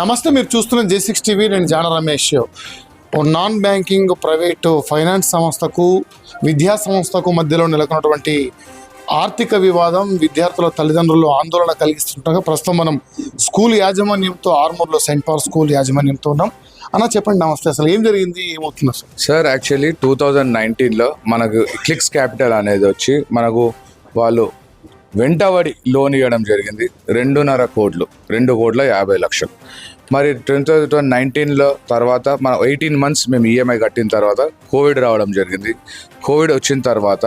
నమస్తే, మీరు చూస్తున్న J6 టీవీ. నేను జాన Ramesh. Non banking private finance సంస్థకు విద్యా సంస్థకు మధ్యలో నెలకొన్నటువంటి ఆర్థిక వివాదం విద్యార్థుల తల్లిదండ్రులు ఆందోళన కలిగిస్తుండగా ప్రస్తుతం మనం స్కూల్ యాజమాన్యంతో ఆర్మూర్లో సెయింట్ పాల్ స్కూల్ యాజమాన్యంతో ఉన్నాం. అన్న చెప్పండి, నమస్తే. అసలు ఏం జరిగింది, ఏమవుతుంది సార్? యాక్చువల్లీ 2019లో మనకు క్లిక్స్ క్యాపిటల్ అనేది వచ్చి మనకు వాళ్ళు వెంటబడి లోన్ ఇవ్వడం జరిగింది. 2.5 కోట్లు, 2,50,00,000. మరి 2019లో తర్వాత మన 18 months మేము ఈఎంఐ కట్టిన తర్వాత కోవిడ్ రావడం జరిగింది. కోవిడ్ వచ్చిన తర్వాత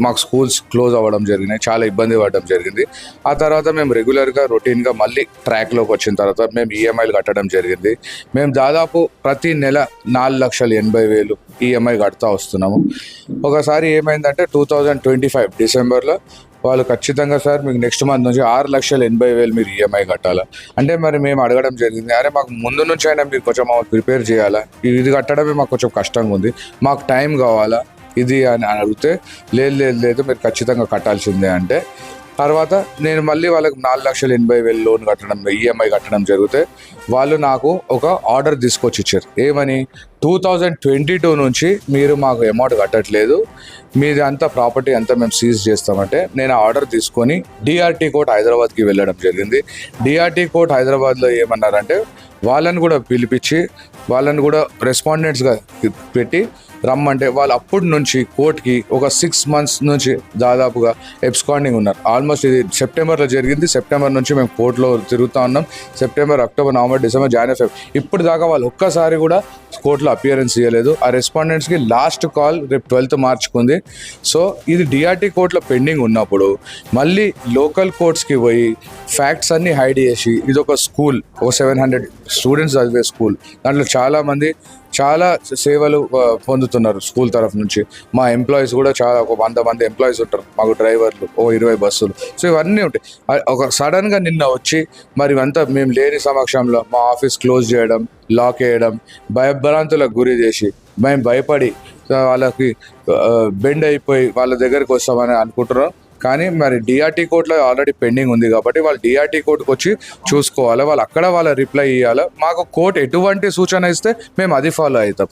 మాకు స్కూల్స్ క్లోజ్ అవ్వడం జరిగినాయి, చాలా ఇబ్బంది పడడం జరిగింది. ఆ తర్వాత మేము రెగ్యులర్గా రొటీన్గా మళ్ళీ ట్రాక్లోకి వచ్చిన తర్వాత మేము ఈఎంఐలు కట్టడం జరిగింది. మేము దాదాపు ప్రతి నెల 4,80,000 ఈఎంఐ కడుతూ వస్తున్నాము. ఒకసారి ఏమైందంటే 2025 డిసెంబర్లో వాళ్ళు ఖచ్చితంగా సార్ మీకు నెక్స్ట్ మంత్ నుంచి 6,80,000 మీరు ఈఎంఐ కట్టాలా అంటే, మరి మేము అడగడం జరిగింది, అరే మాకు ముందు నుంచి అయినా మీరు కొంచెం ప్రిపేర్ చేయాలా, ఇది కట్టడమే మాకు కొంచెం కష్టంగా ఉంది, మాకు టైం కావాలా ఇది అని అడిగితే లేదు మీరు ఖచ్చితంగా కట్టాల్సిందే అంటే, తర్వాత నేను మళ్ళీ వాళ్ళకి 4,80,000 లోన్ కట్టడం ఈఎంఐ కట్టడం జరిగితే వాళ్ళు నాకు ఒక ఆర్డర్ తీసుకొచ్చి ఇచ్చారు. ఏమని, 2022 నుంచి మీరు మాకు అమౌంట్ కట్టట్లేదు, మీది అంతా ప్రాపర్టీ అంతా మేము సీజ్ చేస్తామంటే, నేను ఆర్డర్ తీసుకొని డిఆర్టీ కోర్ట్ హైదరాబాద్కి వెళ్ళడం జరిగింది. డిఆర్టీ కోర్ట్ హైదరాబాద్లో ఏమన్నారంటే, వాళ్ళని కూడా పిలిపించి వాళ్ళని కూడా రెస్పాండెంట్స్గా పెట్టి రమ్మంటే, వాళ్ళు అప్పటి నుంచి కోర్టుకి ఒక 6 months నుంచి దాదాపుగా ఎబ్స్కాండింగ్ ఉన్నారు. ఆల్మోస్ట్ ఇది సెప్టెంబర్లో జరిగింది. సెప్టెంబర్ నుంచి మేము కోర్టులో తిరుగుతూ ఉన్నాం. సెప్టెంబర్, అక్టోబర్, నవంబర్, డిసెంబర్, జనవరి, ఫిబ్రవరి ఇప్పుడు దాకా వాళ్ళు ఒక్కసారి కూడా కోర్టులో అపియరెన్స్ చేయలేదు. ఆ రెస్పాండెంట్స్కి లాస్ట్ కాల్ రేపు 12th మార్చ్కి ఉంది. సో ఇది డిఆర్టీ కోర్టులో పెండింగ్ ఉన్నప్పుడు మళ్ళీ లోకల్ కోర్ట్స్కి పోయి ఫ్యాక్ట్స్ అన్నీ హైడ్ చేసి, ఇది ఒక స్కూల్, ఒక 700 స్టూడెంట్స్ చదివే స్కూల్, దాంట్లో చాలామంది చాలా సేవలు పొందుతున్నారు స్కూల్ తరఫు నుంచి. మా ఎంప్లాయీస్ కూడా చాలా, ఒక 100 మంది ఎంప్లాయీస్ ఉంటారు, మాకు డ్రైవర్లు, ఓ 20 బస్సులు. సో ఇవన్నీ ఉంటాయి. ఒక సడన్గా నిన్న వచ్చి మరి ఇవంతా మేము లేని సమక్షంలో మా ఆఫీస్ క్లోజ్ చేయడం, లాక్ వేయడం, భయభ్రాంతులకు గురి చేసి మేము భయపడి వాళ్ళకి బెండ్ అయిపోయి వాళ్ళ దగ్గరికి వస్తామని అనుకుంటున్నాం. కానీ మరి డిఆర్టీ కోర్టులో ఆల్రెడీ పెండింగ్ ఉంది కాబట్టి వాళ్ళు డిఆర్టీ కోర్టుకు వచ్చి చూసుకోవాలి, వాళ్ళు అక్కడ వాళ్ళ రిప్లై ఇవ్వాలి. మాకు కోర్టు ఎటువంటి సూచన ఇస్తే మేము అది ఫాలో అవుతాం.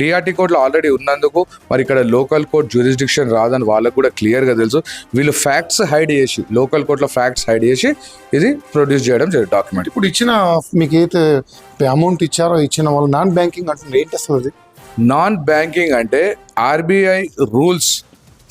డిఆర్టీ కోర్టులో ఆల్రెడీ ఉన్నందుకు మరి ఇక్కడ లోకల్ కోర్ట్ జ్యూరిస్డిక్షన్ రాదని వాళ్ళకు కూడా క్లియర్గా తెలుసు. వీళ్ళు ఫ్యాక్ట్స్ హైడ్ చేసి, లోకల్ కోర్టులో ఫ్యాక్ట్స్ హైడ్ చేసి ఇది ప్రొడ్యూస్ చేయడం జరిగింది డాక్యుమెంట్. ఇప్పుడు ఇచ్చిన మీకు ఏదైతే అమౌంట్ ఇచ్చారో ఇచ్చిన వాళ్ళు నాన్ బ్యాంకింగ్ అంటే ఏంటి అసలు? నాన్ బ్యాంకింగ్ అంటే ఆర్బీఐ రూల్స్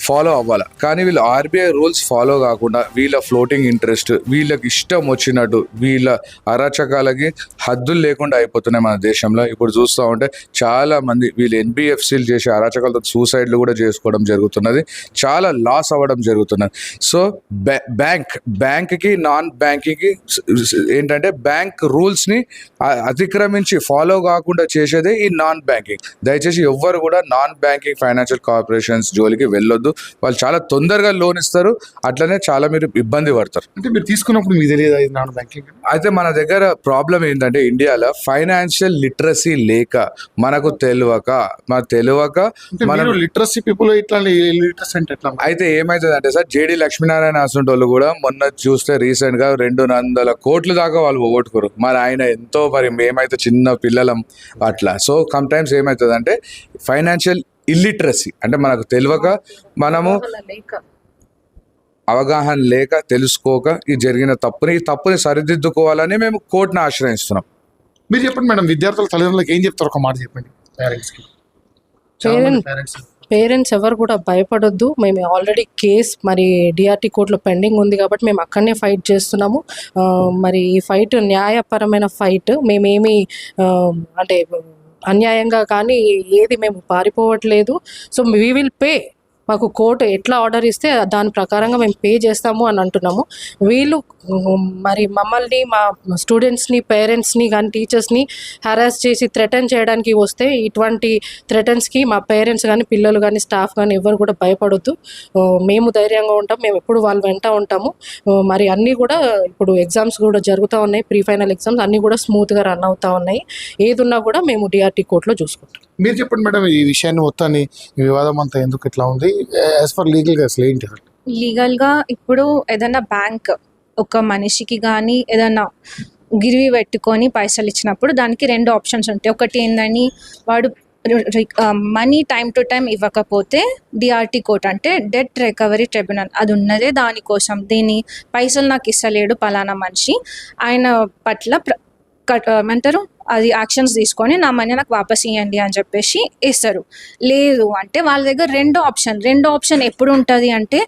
ఫాలో అవ్వాలి, కానీ వీళ్ళు ఆర్బీఐ రూల్స్ ఫాలో కాకుండా వీళ్ళ ఫ్లోటింగ్ ఇంట్రెస్ట్, వీళ్ళకి ఇష్టం వచ్చినట్టు వీళ్ళ అరాచకాలకి హద్దులు లేకుండా అయిపోతున్నాయి మన దేశంలో. ఇప్పుడు చూస్తూ ఉంటే చాలా మంది వీళ్ళు ఎన్బిఎఫ్సీలు చేసే అరాచకాలతో సూసైడ్లు కూడా చేసుకోవడం జరుగుతున్నది, చాలా లాస్ అవ్వడం జరుగుతున్నది. సో బ్యాంక్కి నాన్ బ్యాంకింగ్కి ఏంటంటే, బ్యాంక్ రూల్స్ని అతిక్రమించి ఫాలో కాకుండా చేసేదే ఈ నాన్ బ్యాంకింగ్. దయచేసి ఎవ్వరు కూడా నాన్ బ్యాంకింగ్ ఫైనాన్షియల్ కార్పొరేషన్స్ జోలికి వెళ్ళొద్దు. వాళ్ళు చాలా తొందరగా లోన్ ఇస్తారు, అట్లనే చాలా మీరు ఇబ్బంది పడతారు. అంటే మీరు తీసుకున్నప్పుడు మీకు తెలియదు నాన్ బ్యాంకింగ్? అయితే మన దగ్గర ప్రాబ్లం ఏంటంటే, ఇండియాలో ఫైనాన్షియల్ లిటరసీ లేక, మనకు తెలియక మన లిటరసీ పీపుల్ ఇట్లా లిటరసీ అంటే ఎట్లా? అయితే ఏమైతుంది అంటే సార్, జేడి లక్ష్మీనారాయణ అసంటి వాళ్ళు కూడా మొన్న చూస్తే రీసెంట్ గా 200 కోట్లు దాకా వాళ్ళు పోగొట్టుకోరు. మరి ఆయన ఎంతో, మరి మేమైతే చిన్న పిల్లలం అట్లా. సో సమ్ టైమ్స్ ఏమవుతుంది అంటే, ఫైనాన్షియల్ ఇల్లిటరసీ అంటే మనకు తెలియక, మనము అవగాహన లేక, తెలుసుకోక ఈ జరిగిన తప్పుని సరిదిద్దుకోవాలని మేము కోర్టును ఆశ్రయిస్తున్నాం. మీరు చెప్పండి మేడం, విద్యార్థుల తల్లిదండ్రులకు ఏం చెప్తారు? ఒక మాట చెప్పండి. పేరెంట్స్ ఎవరు కూడా భయపడొద్దు. మేము ఆల్రెడీ కేస్ మరి డిఆర్టీ కోర్టులో పెండింగ్ ఉంది కాబట్టి మేము అక్కడనే ఫైట్ చేస్తున్నాము. మరి ఈ ఫైట్ న్యాయపరమైన ఫైట్. మేమేమి అంటే అన్యాయంగా కానీ ఏది మేము పారిపోవట్లేదు. So we will pay. మాకు కోర్టు ఎట్లా ఆర్డర్ ఇస్తే దాని ప్రకారంగా మేము పే చేస్తాము అని అంటున్నాము. వీళ్ళు మరి మమ్మల్ని, మా స్టూడెంట్స్ని, పేరెంట్స్ని కానీ టీచర్స్ని హెరాస్ చేసి థ్రెటన్ చేయడానికి వస్తే, ఇటువంటి థ్రెటన్స్కి మా పేరెంట్స్ కానీ, పిల్లలు కానీ, స్టాఫ్ కానీ ఎవరు కూడా భయపడొద్దు. మేము ధైర్యంగా ఉంటాం, మేము ఎప్పుడు వాళ్ళ వెంట ఉంటాము. మరి అన్నీ కూడా ఇప్పుడు ఎగ్జామ్స్ కూడా జరుగుతూ ఉన్నాయి, ప్రీ ఫైనల్ ఎగ్జామ్స్ అన్నీ కూడా స్మూత్గా రన్ అవుతూ ఉన్నాయి. ఏది ఉన్నా కూడా మేము డిఆర్టీ కోర్టులో చూసుకుంటాం. మీరు చెప్పండి మేడం, ఈ విషయాన్ని మొత్తాన్ని, ఈ వివాదం అంతా ఎందుకు ఇట్లా ఉంది? యాజ్ ఫర్ లీగల్గా అసలు ఏంటి? లీగల్గా ఇప్పుడు ఏదైనా బ్యాంక్ ఒక మనిషికి కానీ ఏదైనా గిరివి పెట్టుకొని పైసలు ఇచ్చినప్పుడు దానికి 2 ఆప్షన్స్ ఉంటాయి. ఒకటి ఏందని, వాడు మనీ టైం టు టైం ఇవ్వకపోతే డిఆర్టీ కోర్ట్ అంటే డెట్ రికవరీ ట్రిబ్యునల్ అది ఉన్నదే దానికోసం. దీని పైసలు నాకు ఇస్తలేడు పలానా మనిషి, ఆయన పట్ల ఏమంటారు అది యాక్షన్స్ తీసుకొని నా మనీ నాకు వాపస్ ఇవ్వండి అని చెప్పేసి ఇస్తారు. లేదు అంటే వాళ్ళ దగ్గర రెండో ఆప్షన్ ఎప్పుడు ఉంటుంది అంటే,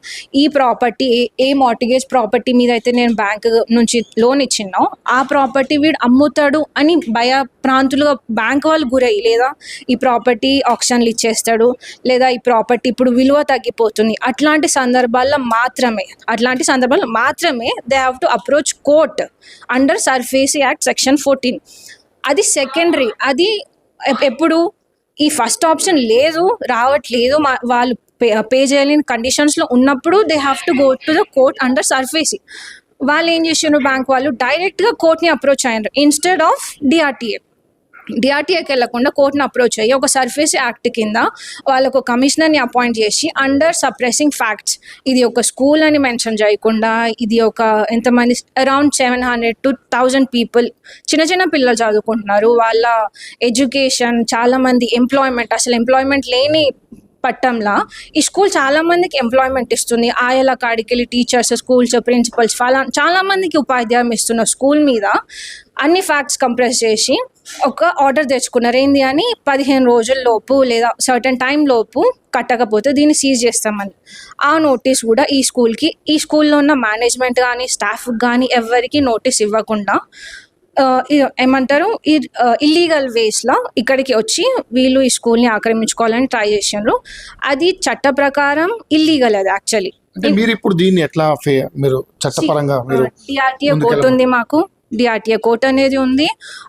ఈ ప్రాపర్టీ ఏ మార్టిగేజ్ ప్రాపర్టీ మీద అయితే నేను బ్యాంక్ నుంచి లోన్ ఇచ్చినావు ఆ ప్రాపర్టీ వీడు అమ్ముతాడు అని భయప్రాంతులుగా బ్యాంక్ వాళ్ళు గురయ్యి, లేదా ఈ ప్రాపర్టీ ఆక్షన్లు ఇచ్చేస్తాడు, లేదా ఈ ప్రాపర్టీ ఇప్పుడు విలువ తగ్గిపోతుంది, అట్లాంటి సందర్భాల్లో మాత్రమే they have to approach court under SARFAESI act section 14. అది సెకండరీ. అది ఎప్పుడు ఈ ఫస్ట్ ఆప్షన్ లేదు, రావట్లేదు, వాళ్ళు పే చేయలేని కండిషన్స్లో ఉన్నప్పుడు they have to go to the court under SARFAESI. వాళ్ళు ఏం చేసారు, బ్యాంక్ వాళ్ళు డైరెక్ట్గా కోర్ట్ని అప్రోచ్ అయ్యారు ఇన్స్టెడ్ ఆఫ్ డిఆర్టీఏకి వెళ్ళకుండా కోర్టును అప్రోచ్ అయ్యి ఒక సర్ఫేస్ యాక్ట్ కింద వాళ్ళకు కమిషనర్ని అపాయింట్ చేసి అండర్ సప్రెసింగ్ ఫ్యాక్ట్స్, ఇది ఒక స్కూల్ అని మెన్షన్ చేయకుండా, ఇది ఒక ఎంతమంది అరౌండ్ 700 to 1000 పీపుల్ చిన్న పిల్లలు చదువుకుంటున్నారు, వాళ్ళ ఎడ్యుకేషన్, చాలామంది ఎంప్లాయ్మెంట్ లేని పట్టంలా ఈ స్కూల్ చాలా మందికి ఎంప్లాయ్మెంట్ ఇస్తుంది. ఆయల కాడికి వెళ్ళి టీచర్స్, స్కూల్స్ ప్రిన్సిపల్స్ చాలా మందికి ఉపాధ్యాయం ఇస్తున్న స్కూల్ మీద అన్ని ఫ్యాక్ట్స్ కంప్రెస్ చేసి ఒక ఆర్డర్ తెచ్చుకున్నారు. ఏంది అని 15 రోజుల లోపు లేదా సర్టన్ టైం లోపు కట్టకపోతే దీన్ని సీజ్ చేస్తామని. ఆ నోటీస్ కూడా ఈ స్కూల్లో ఉన్న మేనేజ్మెంట్ కానీ స్టాఫ్ కానీ ఎవరికి నోటీస్ ఇవ్వకుండా ఏమంటారు ఇల్లీగల్ వేస్లో ఇక్కడికి వచ్చి వీళ్ళు ఈ స్కూల్ని ఆక్రమించుకోవాలని ట్రై చేసినారు. అది చట్ట ప్రకారం ఇల్లీగల్. అది యాక్చువల్లీ అంటే మీరు ఇప్పుడు దీన్ని ఎట్లా మీరు చట్టపరంగా మీరు డిఆర్టీఏ కోర్టు ఉంది, మాకు డిఆర్టీఏ కోర్ట్ అనేది ఉంది.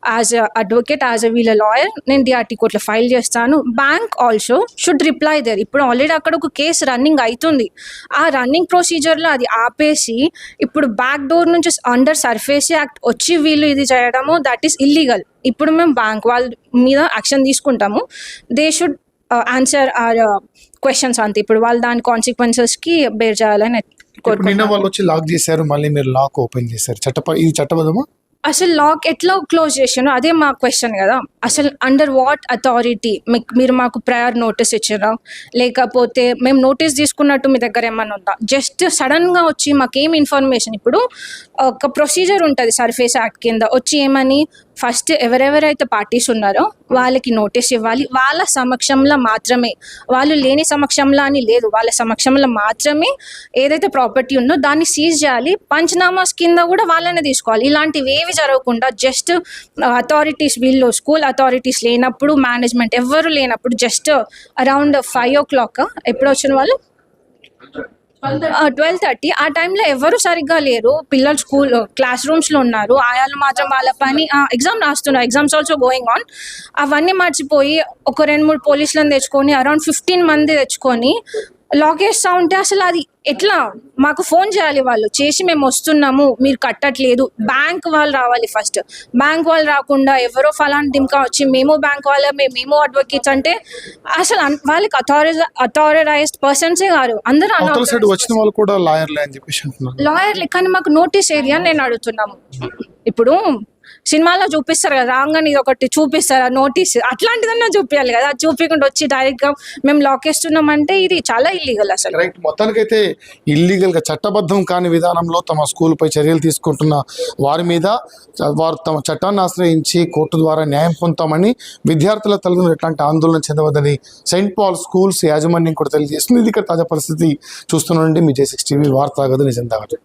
యాజ్ అడ్వకేట్, యాజ్ వీళ్ళ లాయర్ నేను డిఆర్టీ కోర్టులో ఫైల్ చేస్తాను. Bank also should reply there. ఇప్పుడు ఆల్రెడీ అక్కడ ఒక కేసు రన్నింగ్ అవుతుంది. ఆ రన్నింగ్ ప్రొసీజర్లో అది ఆపేసి ఇప్పుడు బ్యాక్ డోర్ నుంచి అండర్ సర్ఫేస్ యాక్ట్ వచ్చి వీళ్ళు ఇది చేయడము దట్ ఈస్ ఇల్లీగల్. ఇప్పుడు మేము బ్యాంక్ వాళ్ళ మీద యాక్షన్ తీసుకుంటాము. They should answer our questions అంతే. ఇప్పుడు వాళ్ళు దాని కాన్సిక్వెన్సెస్కి బేర్ చేయాలని నిన్న వాళ్ళు వచ్చి లాక్ చేశారు, మళ్ళీ మీరు లాక్ ఓపెన్ చేశారు. ఇది చట్టబద్ధమా? అసలు లాక్ ఎట్లా క్లోజ్ చేసాను అదే మా క్వశ్చన్ కదా. అసలు అండర్ వాట్ అథారిటీ మీరు మాకు ప్రయర్ నోటీస్ ఇచ్చారా, లేకపోతే మేము నోటీస్ తీసుకున్నట్టు మీ దగ్గర ఏమన్నా ఉందా? జస్ట్ సడన్గా వచ్చి మాకేం ఇన్ఫర్మేషన్, ఇప్పుడు ఒక ప్రొసీజర్ ఉంటుంది సర్ఫేస్ యాక్ట్ కింద వచ్చి ఏమని, ఫస్ట్ ఎవరెవరైతే పార్టీస్ ఉన్నారో వాళ్ళకి నోటీస్ ఇవ్వాలి, వాళ్ళ సమక్షంలో మాత్రమే, వాళ్ళు లేని సమక్షంలో అని లేదు, వాళ్ళ సమక్షంలో మాత్రమే ఏదైతే ప్రాపర్టీ ఉందో దాన్ని సీజ్ చేయాలి. పంచనామాస్ కింద కూడా వాళ్ళనే తీసుకోవాలి. ఇలాంటివి ఏవి జరగకుండా జస్ట్ అథారిటీస్, వీళ్ళు స్కూల్ అథారిటీస్ లేనప్పుడు, మేనేజ్మెంట్ ఎవ్వరు లేనప్పుడు, జస్ట్ అరౌండ్ 5 o'clock ఎప్పుడు వచ్చిన వాళ్ళు 12:30 ఆ టైంలో ఎవరు సరిగ్గా లేరు. పిల్లలు స్కూల్ క్లాస్ రూమ్స్లో ఉన్నారు, ఆయాలు మాత్రం వాళ్ళ పని ఎగ్జామ్ రాస్తున్నారు, ఎగ్జామ్స్ ఆల్సో గోయింగ్ ఆన్. అవన్నీ మర్చిపోయి ఒక 2-3 పోలీసులను తెచ్చుకొని అరౌండ్ 15 మంది తెచ్చుకొని లాక్ చేస్తూ ఉంటే అసలు అది ఎట్లా? మాకు ఫోన్ చేయాలి, వాళ్ళు చేసి మేము వస్తున్నాము, మీరు కట్టట్లేదు. బ్యాంక్ వాళ్ళు రావాలి ఫస్ట్. బ్యాంక్ వాళ్ళు రాకుండా ఎవరో ఫలానా దింకా వచ్చి మేము బ్యాంక్ వాళ్ళ మేము అడ్వకేట్స్ అంటే అసలు వాళ్ళకి అథారైజ్డ్ పర్సన్సే కాదు, అందరూ వచ్చిన వాళ్ళు కూడా లాయర్లే అని చెప్పేసి అంటున్నారు. లాయర్లే, కానీ మాకు నోటీస్ ఏది అని నేను అడుగుతున్నాము. ఇప్పుడు సినిమాలో చూపిస్తారు కదా, రాగానే ఇది ఒకటి చూపిస్తారు నోటీస్, అట్లాంటిదన్నా చూపించాలి కదా. చూపించకుండా వచ్చి డైరెక్ట్గా మేము లాక్ వేస్తున్నామంటే ఇది చాలా ఇల్లీగల్ అసలు. రైట్, మొత్తానికైతే ఇల్లీగల్గా చట్టబద్ధం కాని విధానంలో తమ స్కూల్పై చర్యలు తీసుకుంటున్న వారి మీద వారు తమ చట్టాన్ని ఆశ్రయించి కోర్టు ద్వారా న్యాయం పొందుతామని, విద్యార్థుల తల్లిదండ్రులు ఎట్లాంటి ఆందోళన చెందవద్దని సెయింట్ పాల్ స్కూల్స్ యాజమాన్యం కూడా తెలియజేస్తుంది. ఇది ఇక్కడ తాజా పరిస్థితి చూస్తున్నాండి. మీ J6 TV వార్త కాదు, నిజం తాగదు.